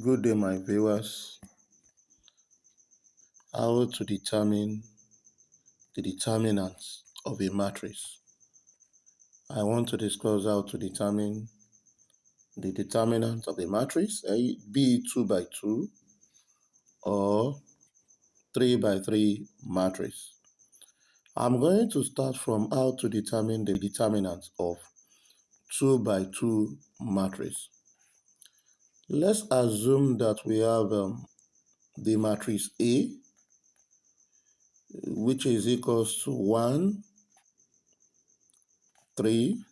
Good day, my viewers. How to determine the determinants of a matrix. I want to discuss how to determine the determinant of a matrix, be it 2 by 2 or 3 by 3 matrix. I'm going to start from how to determine the determinant of 2 by 2 matrix. Let's assume that we have the matrix A, which is equals to 1, 3,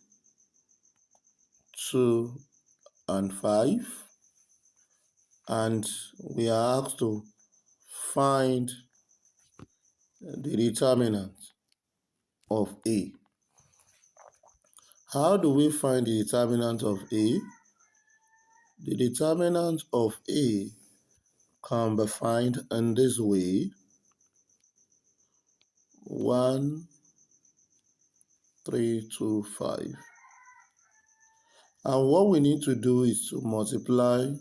2, and 5, and we are asked to find the determinant of A. How do we find the determinant of A? The determinant of A can be found in this way: 1, 3, 2, 5. And what we need to do is to multiply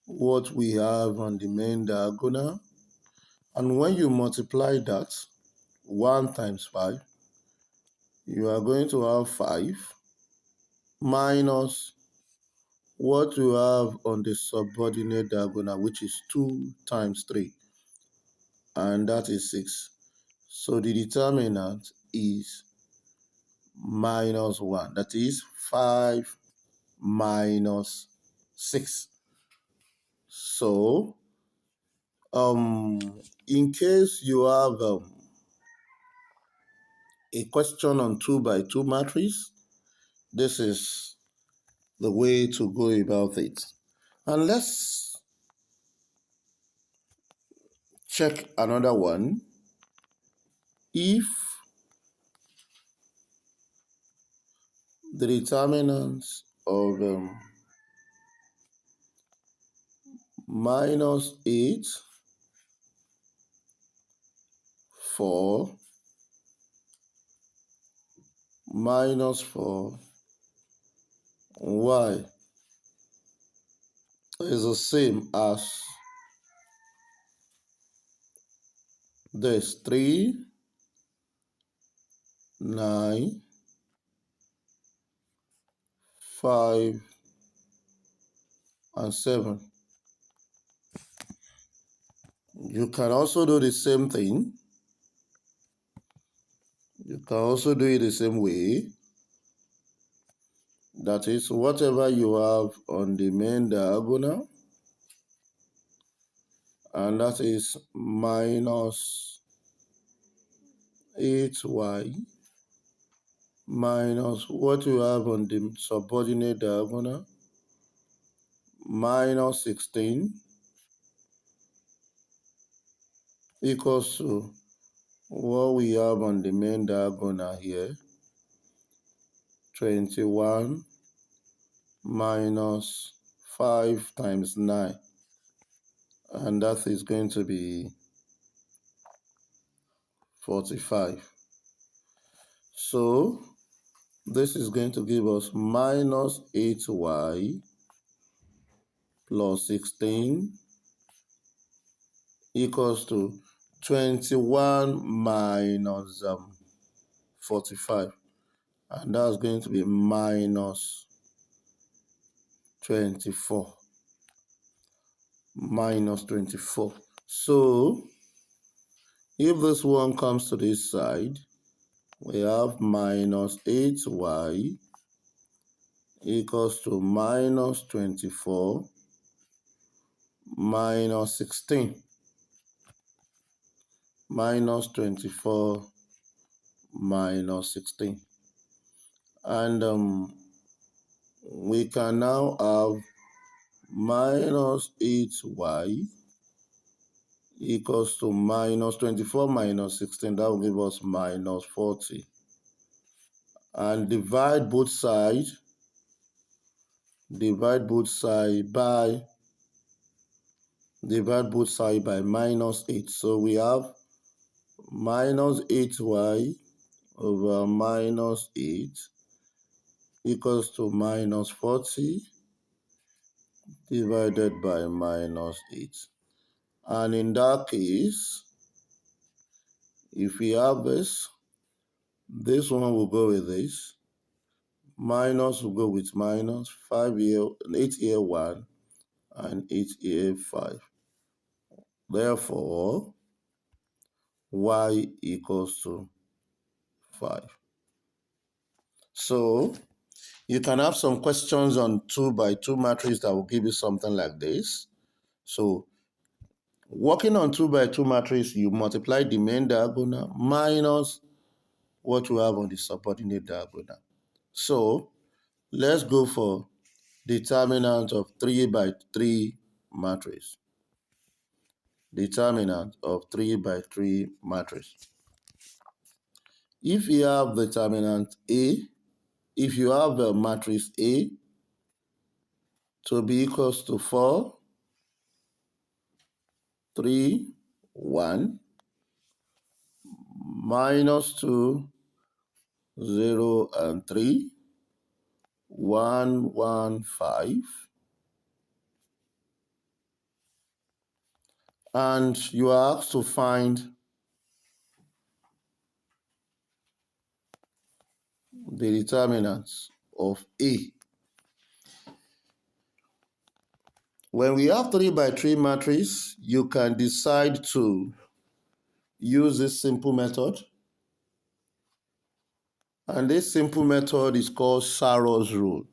what we have on the main diagonal. And when you multiply that, 1 times 5, you are going to have 5 minus what you have on the subordinate diagonal, which is 2 times 3, and that is 6. So the determinant is minus 1. That is 5 minus 6. So, in case you have a question on 2 by 2 matrix, this is the way to go about it. And let's check another one. If the determinants of minus 8, 4, minus 4, y is the same as this: 3, 9, 5, and 7. You can also do the same thing. You can also do it the same way. That is, whatever you have on the main diagonal, and that is minus 8y minus what you have on the subordinate diagonal, minus 16, equals to what we have on the main diagonal here, 21 minus 5 times 9, and that is going to be 45. So this is going to give us minus 8y plus 16 equals to 21 minus 45, and that's going to be minus 24. Minus 24. So if this one comes to this side, we have minus 8y equals to minus 24 minus 16. Minus 24 minus 16. And we can now have minus 8y equals to minus 24 minus 16. That will give us minus 40. And divide both sides by minus 8. So we have minus 8y over minus 8 equals to minus 40 divided by -8. And in that case, if we have this one will go with this, minus will go with minus, 5 here, 8 here 1, and 8 here 5. Therefore, y equals to 5. So, you can have some questions on 2 by 2 matrix that will give you something like this. So, working on 2 by 2 matrix, you multiply the main diagonal minus what you have on the subordinate diagonal. So, let's go for determinant of 3 by 3 matrix. Determinant of 3 by 3 matrix. If you have determinant A, if you have a matrix A to be equals to 4, 3, 1, minus 2, 0, and 3, 1, 1, 5, and you are asked to find the determinants of A. When we have 3 by 3 matrix, you can decide to use this simple method. And this simple method is called Sarrus rule.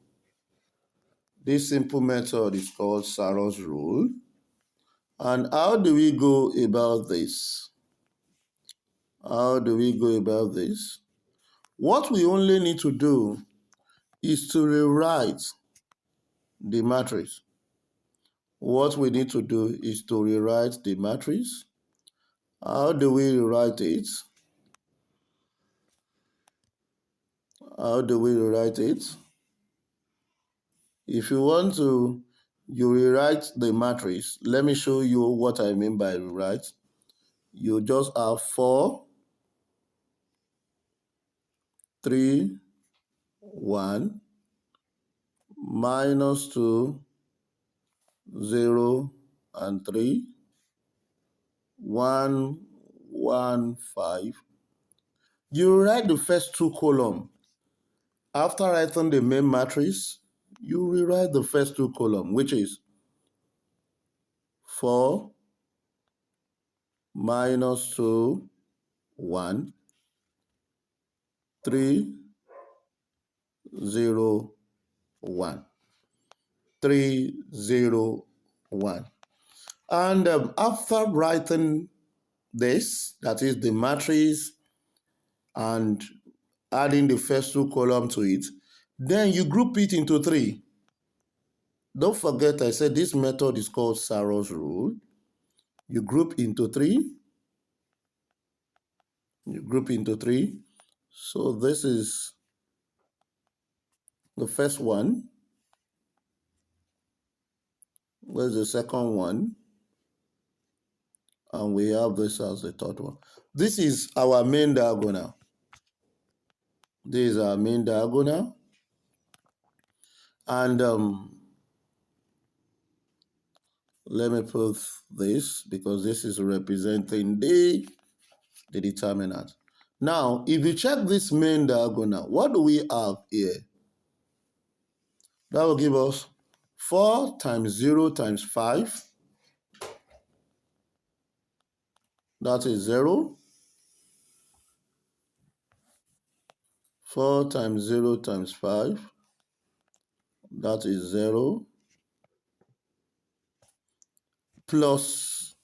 This simple method is called Sarrus rule. And how do we go about this? How do we go about this? What we only need to do is to rewrite the matrix. What we need to do is to rewrite the matrix. How do we rewrite it? How do we rewrite it? If you want to, you rewrite the matrix. Let me show you what I mean by rewrite. You just have 4, 3, 1, minus 2, 0, and 3, 1, 1, 5. You write the first two columns. After writing the main matrix, you rewrite the first two columns, which is 4, minus 2, 1, 3, 0, 1. 3, 0, 1. And after writing this, that is the matrix, and adding the first two columns to it, then you group it into 3. Don't forget I said this method is called Sarrus rule. You group into 3. You group into 3. So this is the first one. There's the second one. And we have this as the third one. This is our main diagonal. This is our main diagonal. And let me put this because this is representing the determinant. Now, if you check this main diagonal, what do we have here? That will give us 4 times 0 times 5. That is 0. 4 times 0 times 5. That is 0. Plus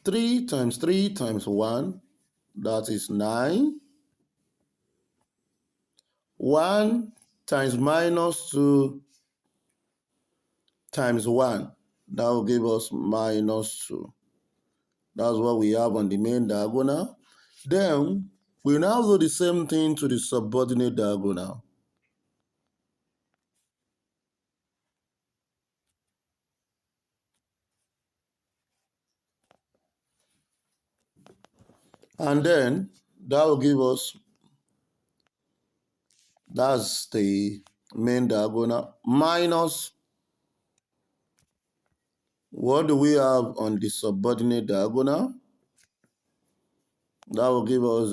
3 times 3 times 1. That is 9. 1 times minus 2 times 1. That will give us minus 2. That's what we have on the main diagonal. Then we now do the same thing to the subordinate diagonal. And then that will give us, that's the main diagonal, minus, what do we have on the subordinate diagonal? That will give us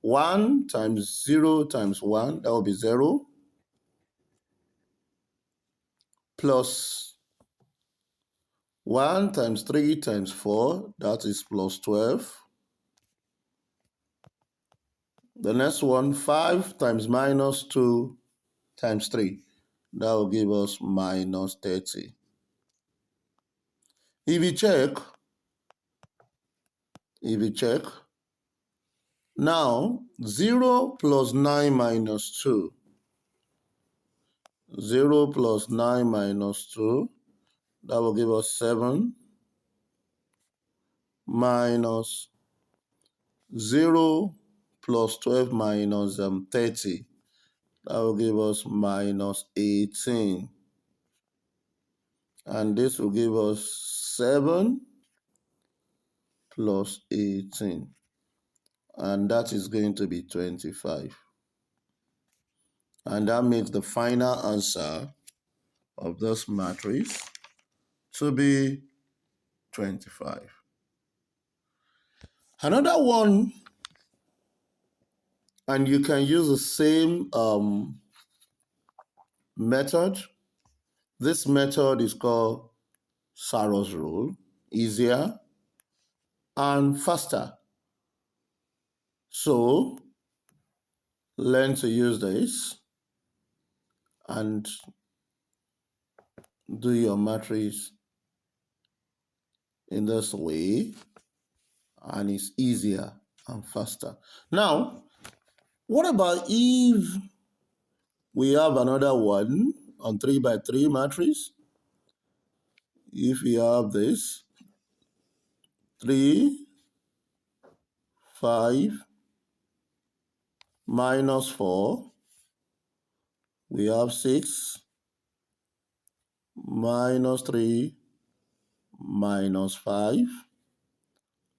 1 times 0 times 1, that will be 0, plus 1 times 3 times 4, that is plus 12. The next one, 5 times minus 2 times 3. That will give us minus 30. If you check, now 0 plus 9 minus 2. 0 plus 9 minus 2, that will give us 7, minus 0 plus 12 minus 30. That will give us minus 18. And this will give us 7 plus 18. And that is going to be 25. And that makes the final answer of this matrix to be 25. Another one, and you can use the same method. This method is called Sarrus rule, easier and faster. So learn to use this and do your matrix in this way, and it's easier and faster. Now, what about if we have another one on 3 by 3 matrix? If we have this 3, 5, minus 4, we have 6, minus 3, minus 5,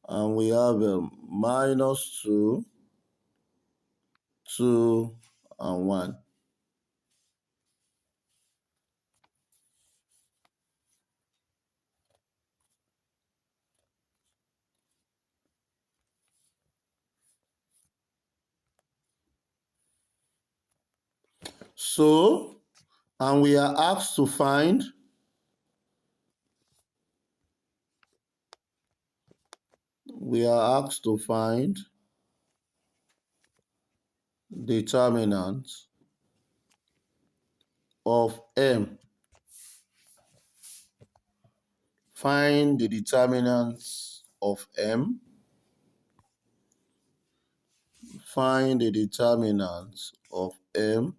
and we have minus 2, 2, and 1. So, and we are asked to find determinant of M. Find the determinants of M. Find the determinants of M.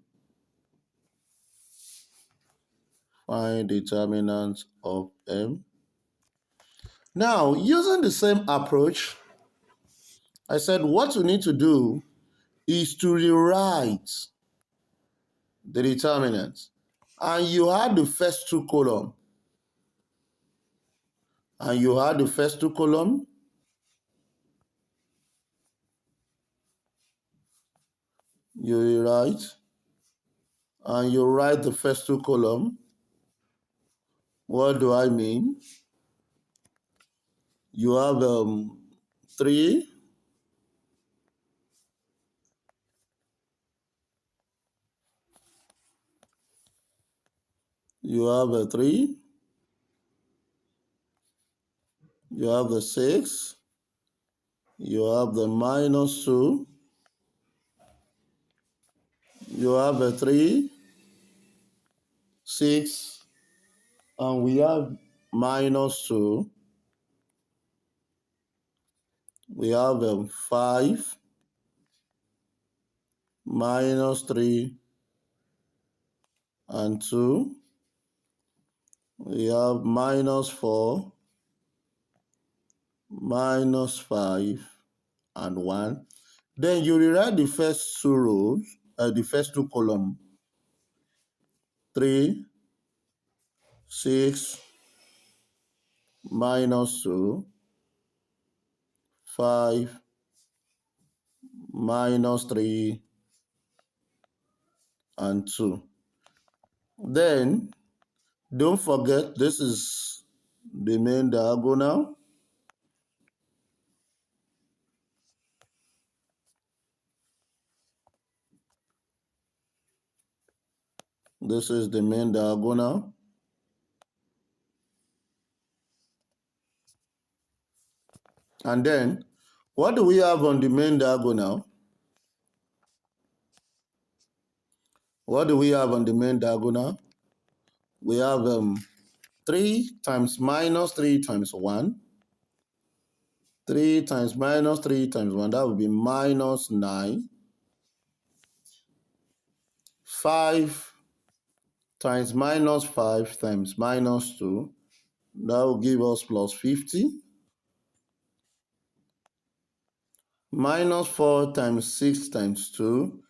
Find determinants of M. Now, using the same approach, I said what you need to do is to rewrite the determinants. And you had the first two columns. You rewrite, and you write the first two columns. What do I mean? You have 3, you have a 3, you have the 6, you have the minus 2, you have a 3, 6, and we have minus 2, we have 5, minus 3, and 2, we have minus 4, minus 5, and 1. Then you rewrite the first two rows, the first two columns. 3, 6, minus 2, 5, minus 3, and 2. Then, don't forget, this is the main diagonal. This is the main diagonal. And then, what do we have on the main diagonal? What do we have on the main diagonal? We have 3 times minus 3 times 1. 3 times minus 3 times 1, that would be minus 9. 5 times minus 5 times minus 2, that will give us plus 50. Minus 4 times 6 times 2,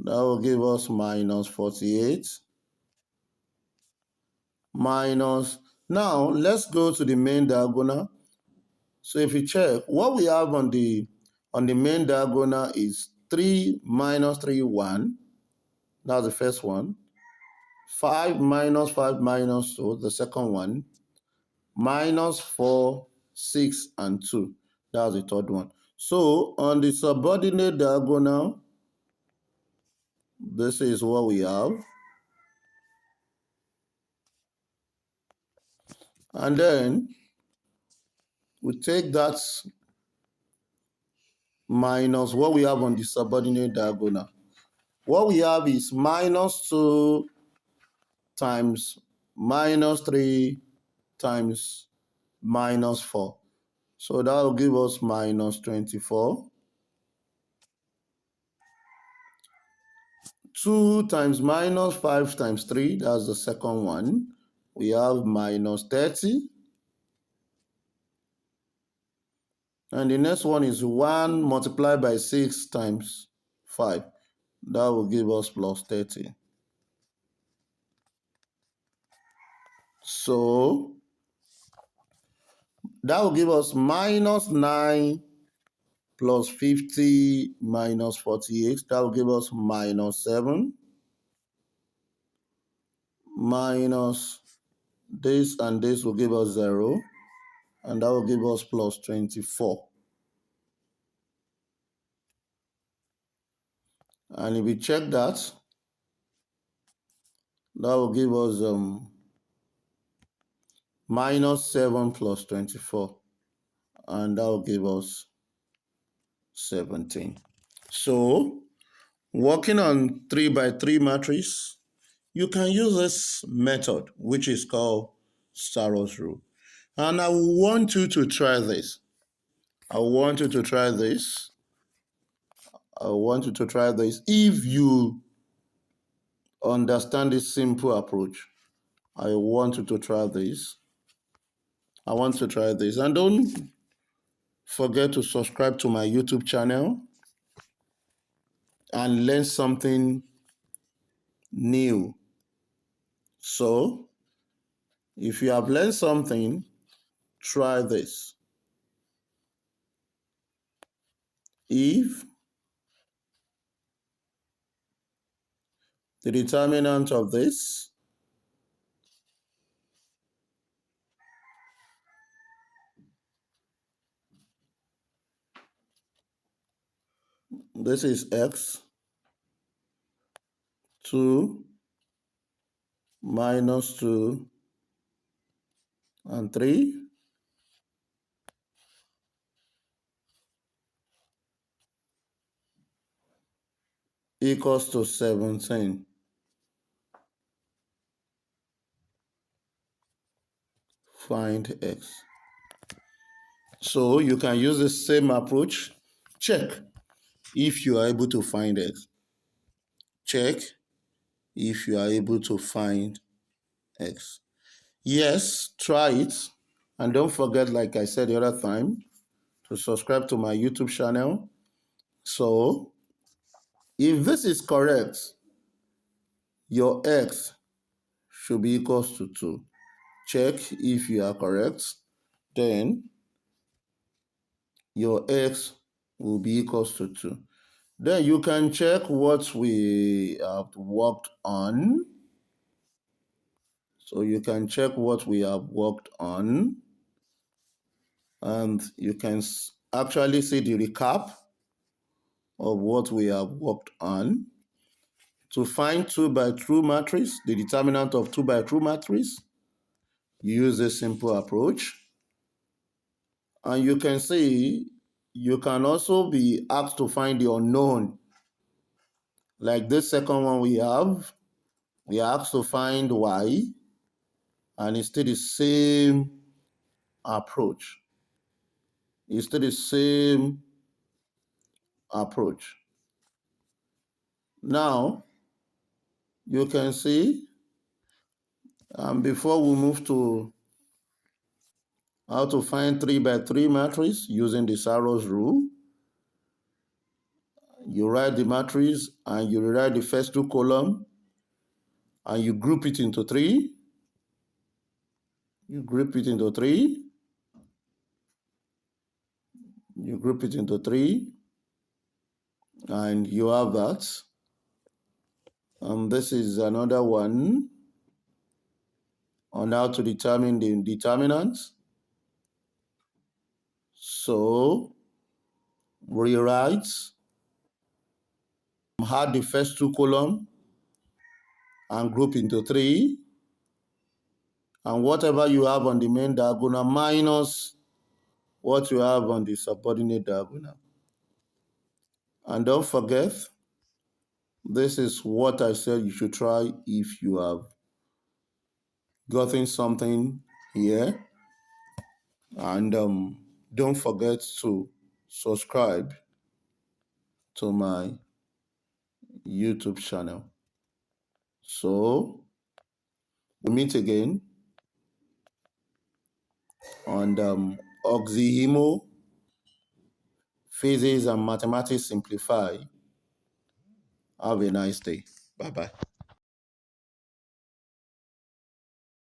that will give us minus 48. Minus, now let's go to the main diagonal. So if you check, what we have on the main diagonal is 3 minus 3, 1. That's the first one. 5 minus 5 minus 2, the second one. Minus 4, 6, and 2. That's the third one. So on the subordinate diagonal, this is what we have. And then we take that minus what we have on the subordinate diagonal. What we have is minus 2 times minus 3 times minus 4. So that will give us minus 24. 2 times minus 5 times 3, that's the second one. We have minus 30. And the next one is 1 multiplied by 6 times 5. That will give us plus 30. So that will give us minus 9 plus 50 minus 48. That will give us minus 7. Minus this and this will give us 0. And that will give us plus 24. And if we check that, that will give us minus 7 plus 24. And that will give us 17. So, working on 3 by 3 matrix, you can use this method, which is called Sarrus rule. And I want you to try this. I want you to try this. I want you to try this. If you understand this simple approach, I want you to try this. I want to try this. And don't forget to subscribe to my YouTube channel and learn something new. So, if you have learned something, try this. If the determinant of this is x, 2 minus 2 and 3 equals to 17. Find x. So you can use the same approach. Check if you are able to find x. Check if you are able to find x. Yes, try it. And don't forget, like I said the other time, to subscribe to my YouTube channel. So, if this is correct, your x should be equals to 2. Check if you are correct. Then, your x will be equals to 2. Then you can check what we have worked on. So you can check what we have worked on, and you can actually see the recap of what we have worked on. To find 2 by 2 matrix, the determinant of 2 by 2 matrix, use a simple approach. And you can see you can also be asked to find the unknown. Like this second one we are asked to find y, and it's still the same approach. It's still the same approach. Now, you can see, before we move to how to find 3 by 3 matrix using the Sarrus rule, you write the matrix and you rewrite the first 2 columns and you group it into 3. You group it into 3. You group it into 3. And you have that. This is another one on how to determine the determinants. So, rewrite, add the first 2 columns and group into 3. And whatever you have on the main diagonal minus what you have on the subordinate diagonal. And don't forget, this is what I said you should try if you have gotten something here. And don't forget to subscribe to my YouTube channel. So, we meet again on Oxyhemo, Physics and Mathematics Simplified. Have a nice day. Bye-bye.